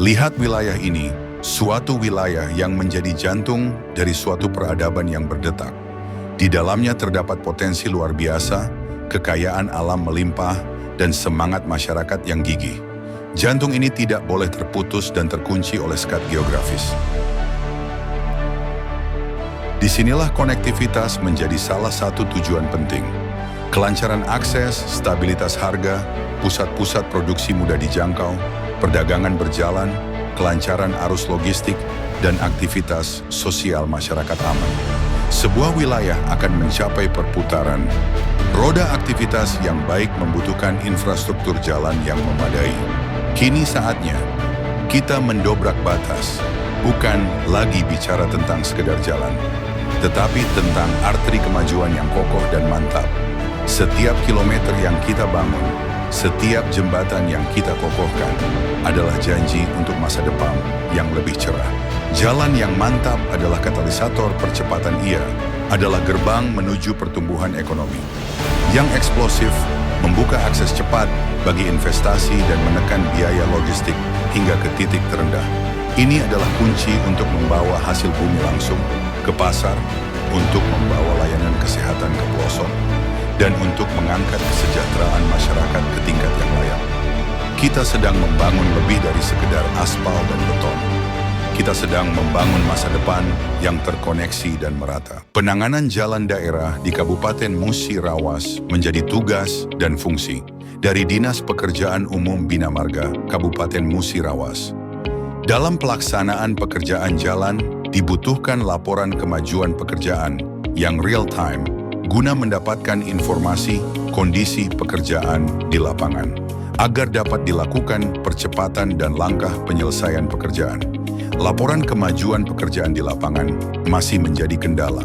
Lihat wilayah ini, suatu wilayah yang menjadi jantung dari suatu peradaban yang berdetak. Di dalamnya terdapat potensi luar biasa, kekayaan alam melimpah, dan semangat masyarakat yang gigih. Jantung ini tidak boleh terputus dan terkunci oleh sekat geografis. Disinilah konektivitas menjadi salah satu tujuan penting. Kelancaran akses, stabilitas harga, pusat-pusat produksi mudah dijangkau, perdagangan berjalan, kelancaran arus logistik, dan aktivitas sosial masyarakat aman. Sebuah wilayah akan mencapai perputaran. Roda aktivitas yang baik membutuhkan infrastruktur jalan yang memadai. Kini saatnya kita mendobrak batas, bukan lagi bicara tentang sekedar jalan, tetapi tentang arteri kemajuan yang kokoh dan mantap. Setiap kilometer yang kita bangun, setiap jembatan yang kita kokohkan adalah janji untuk masa depan yang lebih cerah. Jalan yang mantap adalah katalisator percepatan adalah gerbang menuju pertumbuhan ekonomi. Yang eksplosif membuka akses cepat bagi investasi dan menekan biaya logistik hingga ke titik terendah. Ini adalah kunci untuk membawa hasil bumi langsung ke pasar, untuk membawa layanan kesehatan ke pelosok, dan untuk mengangkat kesejahteraan masyarakat ke tingkat yang layak. Kita sedang membangun lebih dari sekedar aspal dan beton. Kita sedang membangun masa depan yang terkoneksi dan merata. Penanganan jalan daerah di Kabupaten Musi Rawas menjadi tugas dan fungsi dari Dinas Pekerjaan Umum Bina Marga Kabupaten Musi Rawas. Dalam pelaksanaan pekerjaan jalan, dibutuhkan laporan kemajuan pekerjaan yang real-time guna mendapatkan informasi kondisi pekerjaan di lapangan, agar dapat dilakukan percepatan dan langkah penyelesaian pekerjaan. Laporan kemajuan pekerjaan di lapangan masih menjadi kendala.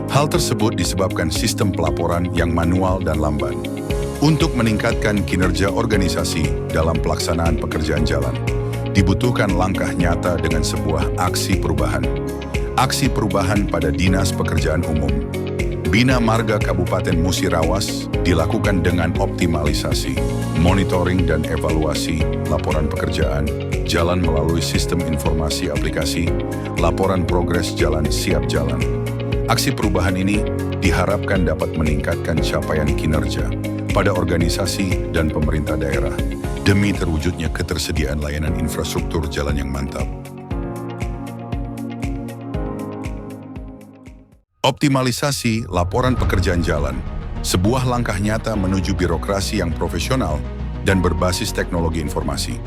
Hal tersebut disebabkan sistem pelaporan yang manual dan lamban. Untuk meningkatkan kinerja organisasi dalam pelaksanaan pekerjaan jalan, dibutuhkan langkah nyata dengan sebuah aksi perubahan. Aksi perubahan pada Dinas Pekerjaan Umum Bina Marga Kabupaten Musi Rawas dilakukan dengan optimalisasi, monitoring dan evaluasi laporan pekerjaan jalan melalui sistem informasi aplikasi, laporan progres jalan siap jalan. Aksi perubahan ini diharapkan dapat meningkatkan capaian kinerja pada organisasi dan pemerintah daerah demi terwujudnya ketersediaan layanan infrastruktur jalan yang mantap. Optimalisasi laporan pekerjaan jalan, sebuah langkah nyata menuju birokrasi yang profesional dan berbasis teknologi informasi.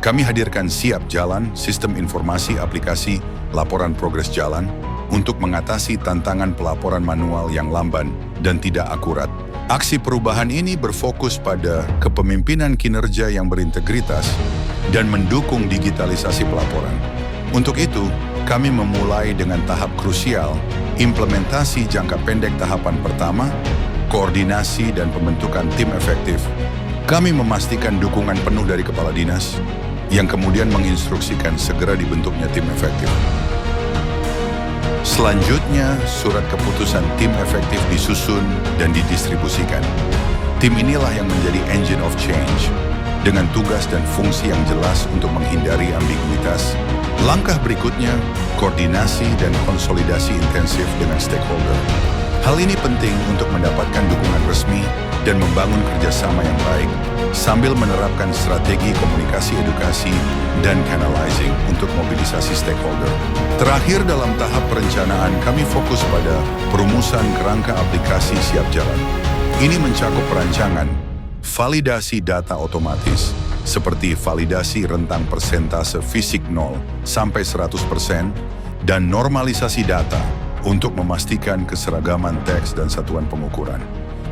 Kami hadirkan Siap Jalan, sistem informasi aplikasi laporan progres jalan untuk mengatasi tantangan pelaporan manual yang lamban dan tidak akurat. Aksi perubahan ini berfokus pada kepemimpinan kinerja yang berintegritas dan mendukung digitalisasi pelaporan. Untuk itu, kami memulai dengan tahap krusial, implementasi jangka pendek tahapan pertama, koordinasi dan pembentukan tim efektif. Kami memastikan dukungan penuh dari kepala dinas, yang kemudian menginstruksikan segera dibentuknya tim efektif. Selanjutnya, surat keputusan tim efektif disusun dan didistribusikan. Tim inilah yang menjadi engine of change, dengan tugas dan fungsi yang jelas untuk menghindari ambiguitas. Langkah berikutnya, koordinasi dan konsolidasi intensif dengan stakeholder. Hal ini penting untuk mendapatkan dukungan resmi dan membangun kerjasama yang baik, sambil menerapkan strategi komunikasi edukasi dan canalizing untuk mobilisasi stakeholder. Terakhir, dalam tahap perencanaan, kami fokus pada perumusan kerangka aplikasi Siap Jalan. Ini mencakup perancangan, validasi data otomatis, seperti validasi rentang persentase fisik 0 sampai 100%, dan normalisasi data untuk memastikan keseragaman teks dan satuan pengukuran.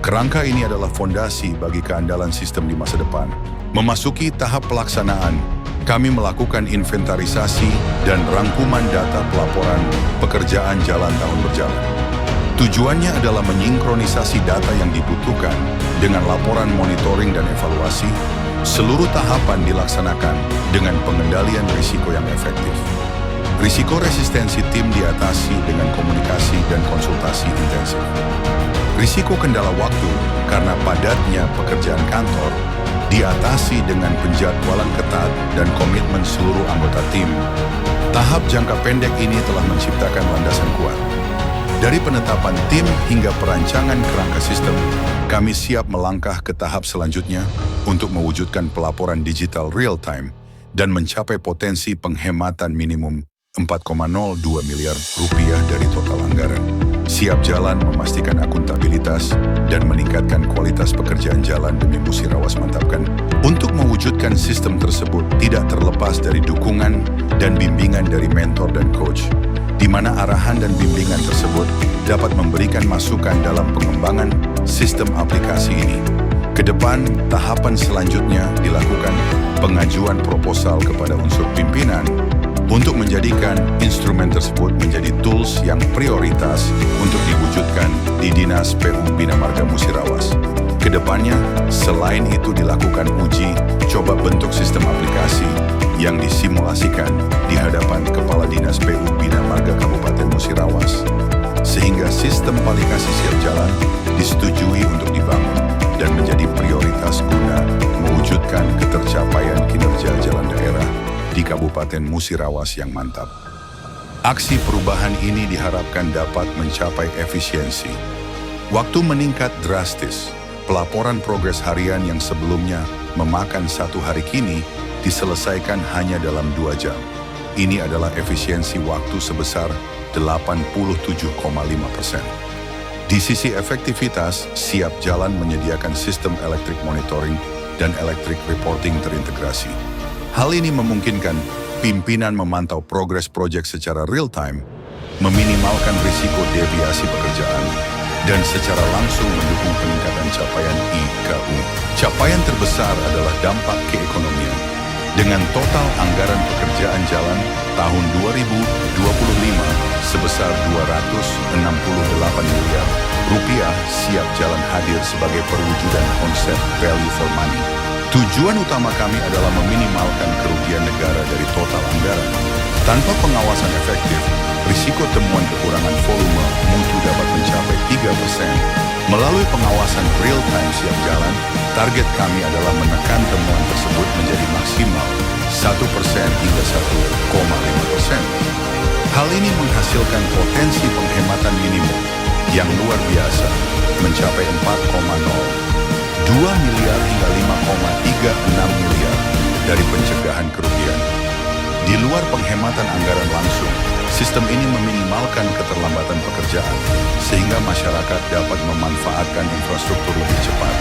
Kerangka ini adalah fondasi bagi keandalan sistem di masa depan. Memasuki tahap pelaksanaan, kami melakukan inventarisasi dan rangkuman data pelaporan pekerjaan jalan tahun berjalan. Tujuannya adalah menyingkronisasi data yang dibutuhkan dengan laporan monitoring dan evaluasi. Seluruh tahapan dilaksanakan dengan pengendalian risiko yang efektif. Risiko resistensi tim diatasi dengan komunikasi dan konsultasi intensif. Risiko kendala waktu karena padatnya pekerjaan kantor diatasi dengan penjadwalan ketat dan komitmen seluruh anggota tim. Tahap jangka pendek ini telah menciptakan landasan kuat. Dari penetapan tim hingga perancangan kerangka sistem, kami siap melangkah ke tahap selanjutnya untuk mewujudkan pelaporan digital real-time dan mencapai potensi penghematan minimum 4,02 miliar rupiah dari total anggaran. Siap jalan memastikan akuntabilitas dan meningkatkan kualitas pekerjaan jalan demi Musirawas mantapkan. Untuk mewujudkan sistem tersebut tidak terlepas dari dukungan dan bimbingan dari mentor dan coach, di mana arahan dan bimbingan tersebut dapat memberikan masukan dalam pengembangan sistem aplikasi ini. Kedepan, tahapan selanjutnya dilakukan pengajuan proposal kepada unsur pimpinan untuk menjadikan instrumen tersebut menjadi tools yang prioritas untuk diwujudkan di Dinas PU Bina Marga Musirawas. Kedepannya, selain itu dilakukan uji coba bentuk sistem aplikasi yang disimulasikan di hadapan Kepala Dinas PU Bina Marga Kabupaten Musirawas, sehingga sistem aplikasi siap jalan disetujui untuk dibangun dan menjadi prioritas guna mewujudkan ketercapaian kinerja jalan daerah di Kabupaten Musirawas yang mantap. Aksi perubahan ini diharapkan dapat mencapai efisiensi. Waktu meningkat drastis. Pelaporan progres harian yang sebelumnya memakan 1 hari kini diselesaikan hanya dalam 2 jam. Ini adalah efisiensi waktu sebesar 87,5%. Di sisi efektivitas, siap jalan menyediakan sistem electric monitoring dan electric reporting terintegrasi. Hal ini memungkinkan pimpinan memantau progres proyek secara real-time, meminimalkan risiko deviasi pekerjaan, dan secara langsung mendukung peningkatan capaian IKU. Capaian terbesar adalah dampak keekonomian. Dengan total anggaran pekerjaan jalan tahun 2025 sebesar 268 miliar rupiah, siap jalan hadir sebagai perwujudan konsep value for money. Tujuan utama kami adalah meminimalkan kerugian negara dari total anggaran. Tanpa pengawasan efektif, risiko temuan kekurangan volume mutu dapat mencapai 3%. Melalui pengawasan real-time siap jalan, target kami adalah menekan temuan tersebut menjadi maksimal 1% hingga 1,5%. Hal ini menghasilkan potensi penghematan minimum yang luar biasa, mencapai 4,02 miliar hingga 5,36 miliar dari pencegahan kerugian. Di luar penghematan anggaran langsung, sistem ini meminimalkan keterlambatan pekerjaan, sehingga masyarakat dapat memanfaatkan infrastruktur lebih cepat.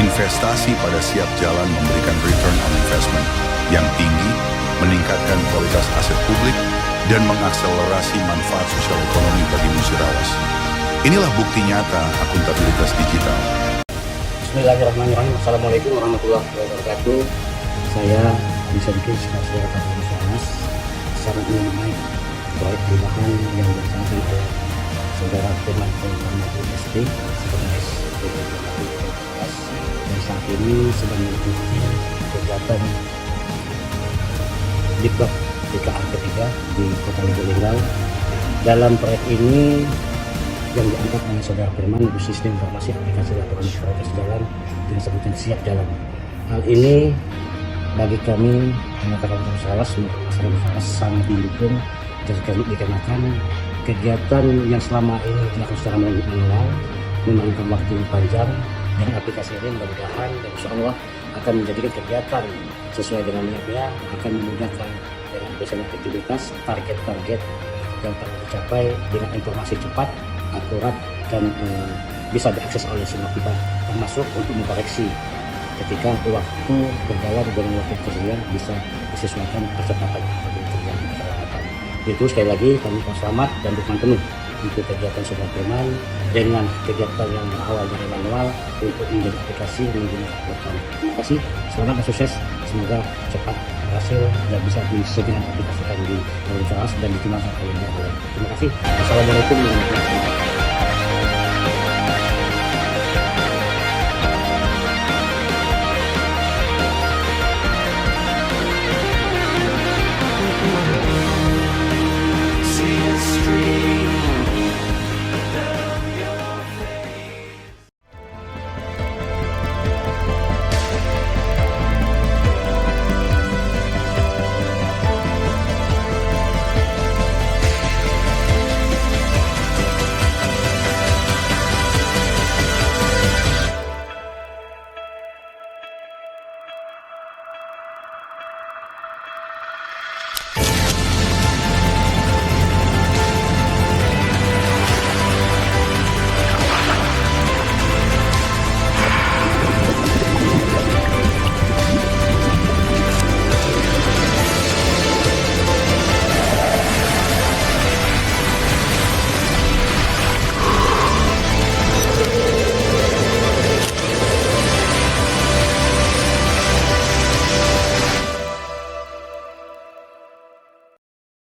Investasi pada siap jalan memberikan return on investment yang tinggi, meningkatkan kualitas aset publik, dan mengakselerasi manfaat sosial ekonomi bagi Musirawas. Inilah bukti nyata akuntabilitas digital. Bismillahirrahmanirrahim. Assalamualaikum warahmatullahi wabarakatuh. Saya bisa bikin saudara Kabupaten Musirawas sangat mengenai proyek perubahan yang dilaksanakan oleh saudara Firman Muhammad ST Sekretaris Musirawas, dan saat ini sedang mengikuti kegiatan Diklat DKA ketiga di Kota Lubuk-Linggau. Dalam proyek ini yang diangkat oleh saudara Firman itu sistem informasi aplikasi laporan progres jalan dengan sebutan siap jalan. Hal ini bagi kami anggota Kabupaten Musirawas sangat mendukung, dikarenakan kegiatan yang selama ini dilakukan secara manual memakan waktu panjang. Dengan aplikasi ini mudah-mudahan dan insya Allah akan menjadikan kegiatan sesuai dengan niatnya, akan memudahkan dengan biasanya aktivitas, target-target yang telah dicapai dengan informasi cepat, akurat, dan bisa diakses oleh semua pihak, termasuk untuk mengkoreksi ketika waktu berjalan dengan waktu kerja bisa disesuaikan percepatan waktu kerja keselamatan. Itu sekali lagi kami selamat dan dukungan penuh untuk kegiatan saudara Firman dengan kegiatan yang berawal dari manual untuk menjadi aplikasi menjadi platform. Terima kasih, selamat dan sukses, semoga cepat berhasil dan bisa disediakan aplikasikan di Musirawas dan digunakan oleh. Terima kasih. Assalamualaikum warahmatullahi wabarakatuh.